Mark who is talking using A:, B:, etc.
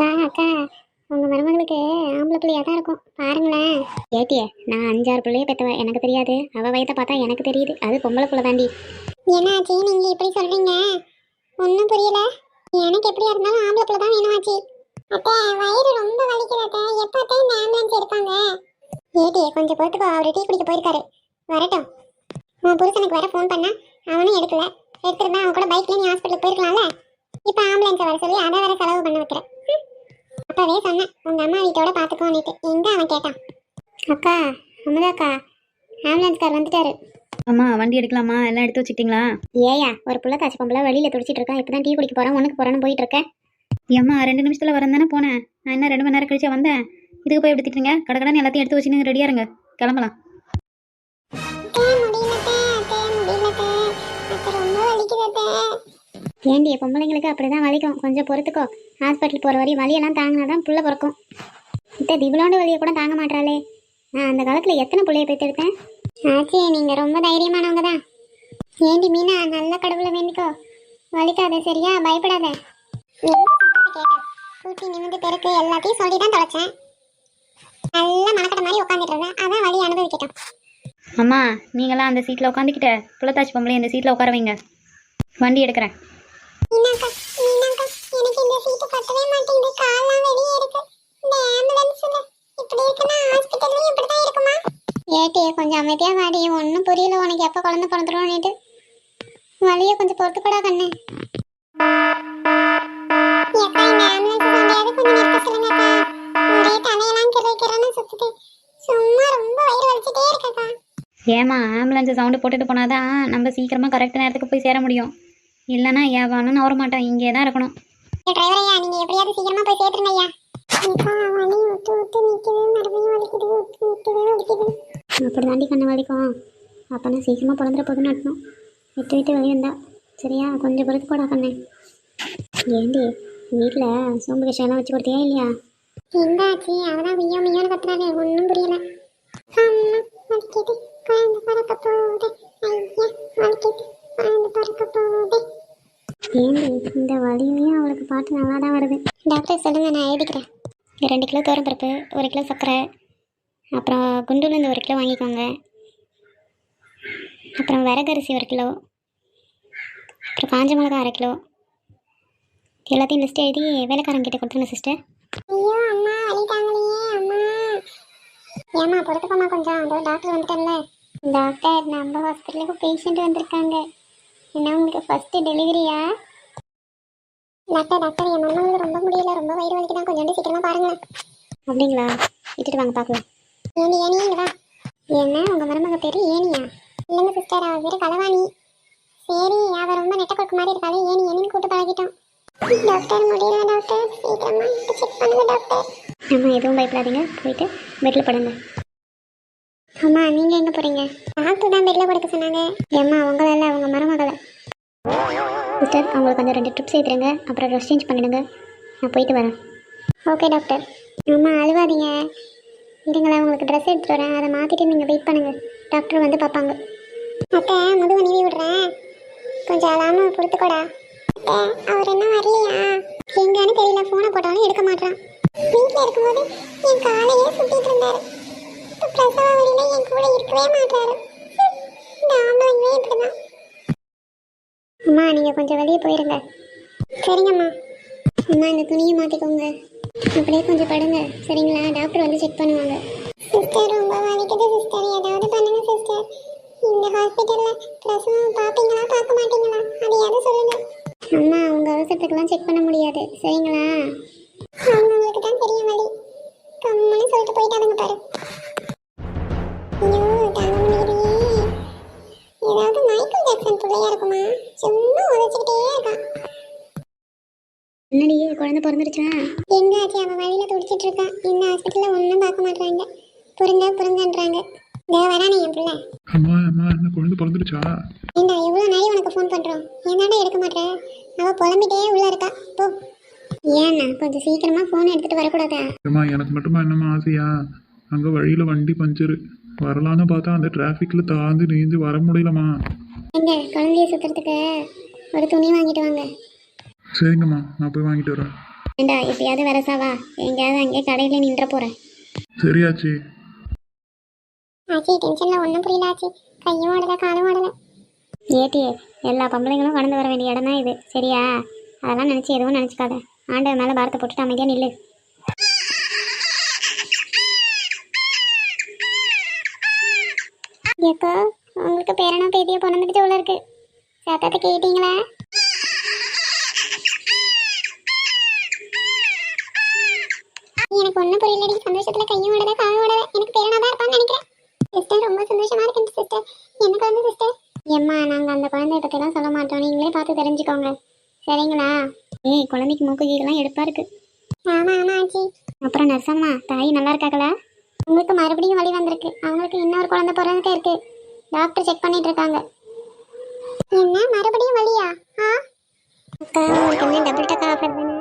A: அக்கா அக்கா உங்க மருமகளுக்கு ஆம்பளை பிள்ளையா தான் இருக்கும் பாருங்களேன். ஏட்டியே நான் 5-6 பிள்ளைய பெற்றவ, எனக்கு தெரியாது. அவ வயத்தை பார்த்தா எனக்கு தெரியுது, அது பொம்பளை பிள்ளை தாண்டி. என்னாச்சு நீங்க இப்படி சொல்றீங்க? ஒன்றும் புரியல. எனக்கு எப்படியா இருந்தாலும் ஆம்பளை பிள்ளை தான் வேணும் ஆச்சு. அக்கா வயிறு ரொம்ப வலிக்கிறத எப்போ இந்த ஆம்புலன்ஸ் எடுப்பாங்க? ஏட்டியே கொஞ்சம் பொறுத்துக்கோ, அவர் டீ குடிக்க போயிருக்காரு, வரட்டும். உன் புருஷனுக்கு வர ஃபோன் பண்ணா அவனும் எடுக்கல. எடுத்துருந்தா அவன் கூட பைக்ல நீ ஹாஸ்பிட்டலுக்கு போயிருக்கலாம்ல. இப்போ ஆம்புலன்ஸை வர சொல்லி அதை வேற செலவு பண்ண வைக்கிறேன். அப்பவே சொன்னேன் உங்க அம்மா வீட்டோட பாத்துக்கோன்னுட்டு, எங்க அவன் கேட்டான். அக்கா அமுதாக்கா ஆம்புலன்ஸ்கார் வந்துட்டாரு.
B: அம்மா வண்டி எடுக்கலாமா? எல்லாம் எடுத்து வச்சுக்கிட்டீங்களா?
A: ஏயா ஒரு புள்ள காசு பொம்பளை வெளியில துடிச்சிட்டு இருக்கா, இப்பதான் டீ குடிக்க போறேன், ஒண்ணுக்கு போறேன்னு போயிட்டு இருக்கேன்.
B: ஏம்மா 2 நிமிஷத்துல வரேன் தானே போனேன். நான் என்ன 2 மணி நேரம் கழிச்சா வந்தேன். இதுக்கு போய் எடுத்துட்டீங்க? கடற்கடன் எல்லாத்தையும் எடுத்து வச்சு ரெடியா இருங்க, கிளம்பலாம்.
A: ஏண்டி பொம்பளைங்களுக்கு அப்படிதான் வலிக்கும், கொஞ்சம் பொறுத்துக்கோ. ஹாஸ்பிட்டல் போற வரையும் வலியெல்லாம் தாங்கினாதான் புள்ள பிறக்கும். இத்த திபுலோண்டு வலியை கூட தாங்க மாட்டாளே. நான் அந்த காலத்துல எத்தனை பிள்ளைய பெற்றெடுத்தேன். ஆச்சி நீங்க ரொம்ப தைரியமானவங்க தான். ஏண்டி மீனா நல்ல கடவுளை வேண்டிக்கோ, வலிக்காத சரியா, பயப்படாத. கூட்டி நிமிந்து பெருக்கு எல்லாத்தையும் சொல்லிதான் தொலைச்சேன். நல்லா மனக்கட்ட மாதிரி உட்காந்துட்டு இருந்தேன், அதான் வலி அனுபவிக்கிட்டோம்.
B: அம்மா நீங்களாம் அந்த சீட்டில் உட்காந்துக்கிட்ட புள்ளத்தாச்சி பொம்பளை இந்த சீட்டில் உட்கார வைங்க, வண்டி எடுக்கிறேன்.
A: எனக்கு இந்த சீட்டு பத்தவே மாட்டேங்குது, கால்லாம் வெளியே இருக்கு. இந்த ஆம்புலன்ஸ்ல இப்படி இருக்குன்னா ஹாஸ்பிடல்ல இப்படி தான் இருக்குமா? ஏட்டி கொஞ்சம் அமைதியா வாடி, ஒன்றும் புரியல உனக்கு எப்போ குழந்தை பிறந்துருவோன்னுட்டு. வலியை கொஞ்சம் பொறுத்துக்கூடா கண்ணு. ஏக்கா இந்த ஆம்புலன்ஸ் வண்டியாவது கொஞ்சம் நிறுத்த சொல்லுங்கக்கா, ஒரே தலையெல்லாம் கிரைக்கிறேன்னு சுத்துது, சும்மா ரொம்ப வயிறு வலிச்சுட்டே இருக்கக்கா.
B: ஏமா ஆம்புலன்ஸ் சவுண்டு போட்டுட்டு போனாதான் நம்ம சீக்கிரமாக கரெக்ட் நேரத்துக்கு போய் சேர முடியும். இல்லைன்னா ஏவானு வர மாட்டான், இங்கே தான் இருக்கணும்.
A: டிரைவரையா நீங்க எப்படியாவது சீக்கிரமா போய் சேர்த்துருங்க ஐயா. வலி விட்டு விட்டு நிற்குது, மறுபடியும் வலிக்குது, விட்டு விட்டு வலிக்குது. அப்படி தாண்டி கண்ணு வலிக்கும். அப்போனா சீக்கிரமாக பிறந்துட போதுன்னு அர்த்தம். விட்டு விட்டு வலி வந்தா சரியா, கொஞ்சம் பொறுத்து போடா கண்ணு. ஏண்டி வீட்டில் சோம்பு விஷயம்லாம் வச்சு கொடுத்தியா இல்லையா? எந்தாச்சு அவதான் மியோ மியோன்னு கத்துறாங்க, ஒன்றும் புரியல. வலிக்குது குழந்தை பறக்க போகுது, ஐயா வலிக்குது குழந்தை பறக்க போகுது. ஏண்டி இந்த வலியிலையும் அவளுக்கு பாட்டு நல்லா தான் வருது. டாக்டர் சொல்லுங்க நான் எழுதிக்கிறேன். 2 கிலோ பருப்பு, 1 கிலோ சர்க்கரை, அப்புறம் குண்டுலேருந்து 1 கிலோ வாங்கிக்கோங்க. அப்புறம் விறகரிசி 1 கிலோ, அப்புறம் காஞ்ச மிளகா 1/2 கிலோ. எல்லாத்தையும் லிஸ்ட் எழுதி வேலைக்காரங்கிட்ட கொடுத்துருங்க சிஸ்டர். ஐயோ அம்மா வலிட்டாங்களே அம்மா. ஏம்மா பொறுத்துக்கோமா கொஞ்சம், அதோ டாக்டர் வந்துட்டல. டாக்டர் நம்ம ஹாஸ்பிட்டலுக்கு பேஷண்ட் வந்திருக்காங்க. என்ன உங்களுக்கு ஃபர்ஸ்ட் டெலிவரியா? டாக்டர் டாக்டர் என் மருமகளுக்கு ரொம்ப முடியல, ரொம்ப வயிறு வலிக்குதான், கொஞ்சம் சீக்கிரமா பாருங்களேன். அப்படிங்களா, விட்டுட்டு வாங்க பார்க்கலாம். ஏனி இங்க வா. என்ன உங்க மருமக பேரு ஏனியா? இல்லைங்க சிஸ்டர், அவ பேரு கலவாணி. சரி அவ ரொம்ப நெட்ட கொடுக்க மாதிரி இருக்காது, ஏனின்னு கூட்டு பழகிட்டோம். டாக்டர் முடியல டாக்டர், சீக்கிரமா செக் பண்ணுங்க டாக்டர். அம்மா எதுவும் பயப்படாதீங்க, போயிட்டு பெட்ல படுங்க. அம்மா நீங்க எங்க போறீங்க? டாக்டர் தான் பெட்ல படுக்க சொன்னாங்க. ஏம்மா உங்களை இல்லை உங்க மருமகளை. சிஸ்டர் அவங்களுக்கு அந்த 2 ட்ரிப்ஸ் ஏற்றுருங்க, அப்புறம் ட்ரெஸ் சேஞ்ச் பண்ணிடுங்க, நான் போயிட்டு வரேன். Okay doctor. அம்மா அழுவாதீங்க, இருங்களா உங்களுக்கு ட்ரெஸ் எடுத்துகிட்டு வரேன், அதை மாற்றிட்டு நீங்கள் வெயிட் பண்ணுங்கள், டாக்டர் வந்து பார்ப்பாங்க. அத்தை முதுகு நீவி விடுறேன், கொஞ்சம் அழாமல் கொடுத்துக்கோடா. அவர் என்ன வரலையா? எங்கன்னு தெரியல, ஃபோனை போட்டாலும் எடுக்க மாட்டான். வீட்டில் இருக்கும்போது என் காலையே சுட்டிட்டு இருந்தாரு, இப்போ பிரசவ வழியில என் கூட இருக்கவே மாட்டாரு. இந்த ஆம்பளைங்களே இப்படிதான். அம்மா நீங்கள் கொஞ்சம் வெளியே போயிருங்க. சரிங்கம்மா. அம்மா இந்த துணியை மாற்றிக்கோங்க, அப்படியே கொஞ்சம் படுங்க சரிங்களா, டாக்டர் வந்து செக் பண்ணுவாங்க. சிஸ்டர் ரொம்ப வலிக்குது சிஸ்டர், ஏதாவது பண்ணுங்க சிஸ்டர். இந்த ஹாஸ்பிட்டலில் பிரசவம் பார்ப்பீங்களா பார்க்க மாட்டீங்களா, அதையாவது சொல்லுங்க. அம்மா உங்கள் அவசரத்துக்கெல்லாம் செக் பண்ண முடியாது சரிங்களா, அவங்களுக்கு தான் தெரியும் வலி, கம்முன்னு சொல்லிட்டு போயிட்டாங்க பாரு. ஐயோ தாங்க முடியலையே, ஏதாவது மைக்கேல் ஜாக்சன் பிள்ளையா இருக்குமா, சும்மா உதச்சிக்கிட்டே இருக்கான். என்னடியே குழந்தை பிறந்துருச்சா? எங்காச்சு அவன் வழியில துடிச்சிட்டு இருக்கான், இந்த ஹாஸ்பிட்டலில் ஒன்றும் பார்க்க மாட்டாங்க, புரிங்கன்றாங்க. இதோ வரானே என் பிள்ளை.
C: அம்மா அம்மா என்ன குழந்தை பிறந்துருச்சா?
A: ஏண்டா எவ்வளோ நாளை உனக்கு ஃபோன் பண்ணுறோம், ஏன்னாடா எடுக்க மாட்டேன்? அவள் புலம்பிட்டே உள்ள இருக்கா, போ. ஏண்ணா கொஞ்சம் சீக்கிரமாக ஃபோன் எடுத்துகிட்டு வரக்கூடாதா?
C: அம்மா எனக்கு மட்டுமா என்னம்மா ஆசையா, அங்கே வழியில் வண்டி பஞ்சரு, வரலான்னு பார்த்தா அந்த டிராஃபிக்கில் தாழ்ந்து நீந்து வர முடியலம்மா.
A: எங்க குழந்தைய சுற்றுறதுக்கு ஒரு துணி வாங்கிட்டு வாங்க.
C: சரிங்கம்மா நான் போய் வாங்கிட்டு வரேன்.
A: ஏண்டா எப்பயாவது வரசாவா எங்கேயாவது அங்கே கடையில் நின்ற போகிறேன்.
C: சரியாச்சு.
A: ஆச்சி டென்ஷனில் ஒன்றும் புரியல ஆச்சி. கையும் ஓடலை காலும் ஓடலை. ஏட்டி எல்லா பொம்பளைங்களும் கடந்து வர வேண்டிய இடம் தான் இது சரியா? அதெல்லாம் நினச்சி எதுவும் நினச்சிக்காத. ஆண்டவர் மேலே பாரத்தை போட்டுட்டு அமைதியாக நில்லு. எப்போ உங்களுக்கு பேரனா பேத்தியை பிறந்துட்டு உள்ள இருக்கு. சேத்தாத்த கேட்டீங்களா? எனக்கு ஒன்றும் புரியலடி. சந்தோஷத்துல கையும் ஓடல காலும் ஓடல. எனக்கு பேரனா தான் இருப்பான்னு நினைக்கிறேன். சிஸ்டர் ரொம்ப சந்தோஷமா இருக்கு சிஸ்டர். என்ன குழந்தை சிஸ்டர்? ஏம்மா நாங்கள் அந்த குழந்தைய பற்றிலாம் சொல்ல மாட்டோம். நீங்களே பார்த்து தெரிஞ்சுக்கோங்க சரிங்களா? ஏய் குழந்தைக்கு மூக்கு கீழெல்லாம் எடுப்பா இருக்கு. ஆமா ஆமா ஆச்சி. அப்புறம் நர்சம்மா தாய் நல்லா இருக்காங்களா? உங்களுக்கு மறுபடியும் வலி வந்திருக்கு. அவங்களுக்கு இன்னொரு குழந்தை பிறந்துட்டே இருக்கு. டாக்டர் செக் பண்ணிட்டு இருக்காங்க. என்ன மறுபடியும் வலியா? அக்கா உங்களுக்கு என்ன டபுள் டக்கா ஆஃபர் தானே?